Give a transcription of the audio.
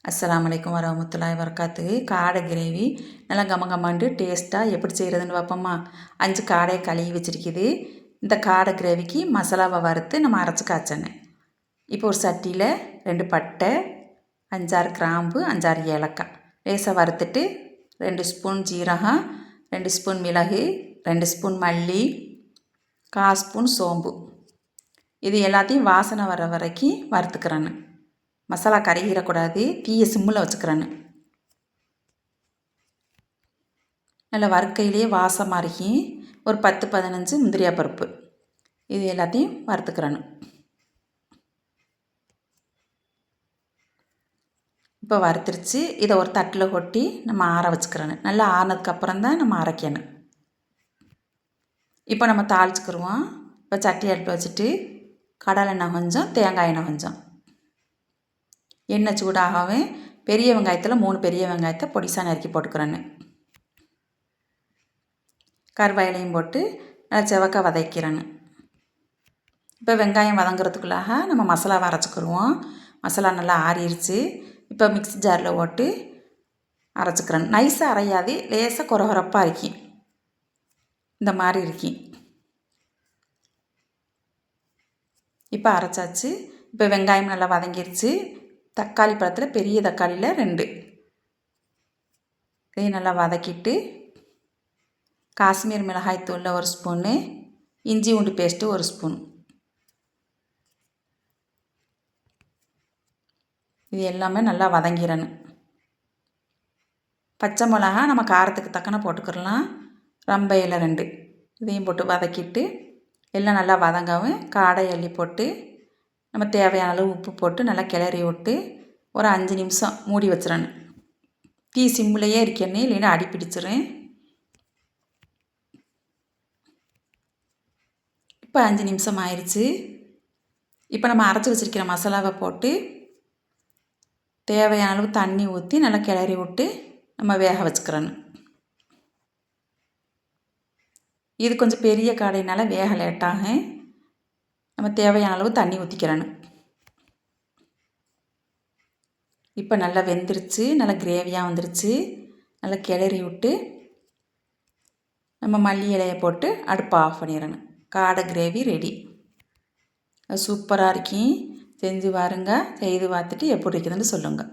அஸ்ஸலாமு அலைக்கும் வரஹ்மத்துல்லாஹி வபரகாத்துஹு. காடை கிரேவி நல்லா கமகமாண்டு டேஸ்ட்டாக எப்படி செய்கிறதுன்னு பார்ப்போம்மா. 5 காடையை கழுவி வச்சுருக்குது. இந்த காடை கிரேவிக்கு மசாலாவை வறுத்து நம்ம அரைச்சி காய்ச்சணும். இப்போ ஒரு சட்டியில் 2 பட்டை, 5-6 கிராம்பு, 5-6 ஏலக்காய் லேசாக வறுத்துட்டு 2 ஸ்பூன் ஜீரகம், 2 ஸ்பூன் மிளகு, 2 ஸ்பூன் மல்லி, 1/4 ஸ்பூன் சோம்பு, இது எல்லாத்தையும் வாசனை வர வரைக்கும் வறுத்துக்கிறேன்னு. மசாலா கருகிடக்கூடாது, தீயை சிம்மில் வச்சுக்கிறேன்னு. நல்லா வறுக்கையிலேயே வாசமாக இருக்கும். ஒரு 10-15 முந்திரியா பருப்பு, இது எல்லாத்தையும் வறுத்துக்கிறேன்னு. இப்போ வறுத்துருச்சு. இதை ஒரு தட்டில் கொட்டி நம்ம ஆற வச்சுக்கிறேன்னு. நல்லா ஆறினதுக்கப்புறம் தான் நம்ம அரைக்கணும். இப்போ நம்ம தாளிச்சுக்கிடுவோம். இப்போ சட்டி அடுப்பில் வச்சுட்டு கடலெண்ணெய் கொஞ்சம், தேங்காய் எண்ணெய் கொஞ்சம், எண்ணெய் சூடாகவே பெரிய வெங்காயத்தில் 3 பெரிய வெங்காயத்தை பொடிசாக நறுக்கி போட்டுக்கிறேன்னு. கருவேப்பிலையும் போட்டு நல்லா செவக்க வதக்கிறேன்னு. இப்போ வெங்காயம் வதங்குறதுக்குள்ளாக நம்ம மசாலாவை அரைச்சிக்கிடுவோம். மசாலா நல்லா ஆறிடுச்சு. இப்போ மிக்ஸி ஜாரில் போட்டு அரைச்சிக்கிறேன். நைஸாக அரையாது, லேசாக கொரகொரப்பாக இருக்கும். இந்த மாதிரி இருக்கும். இப்போ அரைச்சாச்சு. இப்போ வெங்காயம் நல்லா வதங்கிடுச்சு. தக்காளி பழத்தில் பெரிய தக்காளியில் 2, இதையும் நல்லா வதக்கிட்டு காஷ்மீர் மிளகாய் தூளில் 1 ஸ்பூனு, இஞ்சி பூண்டு பேஸ்ட்டு 1 ஸ்பூன், இது எல்லாமே நல்லா வதங்கிடணும். பச்சை மிளகா நம்ம காரத்துக்கு தக்கன போட்டுக்கிடலாம். ரம்ப இலை 2, இதையும் போட்டு வதக்கிட்டு எல்லாம் நல்லா வதங்கவும் காடை அள்ளி போட்டு நம்ம தேவையான அளவு உப்பு போட்டு நல்லா கிளறி விட்டு ஒரு 5 நிமிஷம் மூடி வச்சிடணும். தீ சிம்மிலையே இருக்கணும், இல்லைன்னா அடி பிடிச்சிரும். இப்போ 5 நிமிஷம் ஆயிடுச்சு. இப்போ நம்ம அரைச்சி வச்சுருக்கிற மசாலாவை போட்டு தேவையான அளவு தண்ணி ஊற்றி நல்லா கிளறி விட்டு நம்ம வேக வச்சுக்கிறணும். இது கொஞ்சம் பெரிய காடையினால வேக லேட்டாகும். நம்ம தேவையான அளவு தண்ணி ஊற்றிக்கிறணும். இப்போ நல்லா வெந்துருச்சு, நல்லா கிரேவியாக வந்துருச்சு. நல்லா கிளறி விட்டு நம்ம மல்லி இலையை போட்டு அடுப்பை ஆஃப் பண்ணிடணும். காடை கிரேவி ரெடி. சூப்பராக இருக்கும். செஞ்சு பாருங்க. செய்து பார்த்துட்டு எப்படி இருக்குதுன்னு சொல்லுங்கள்.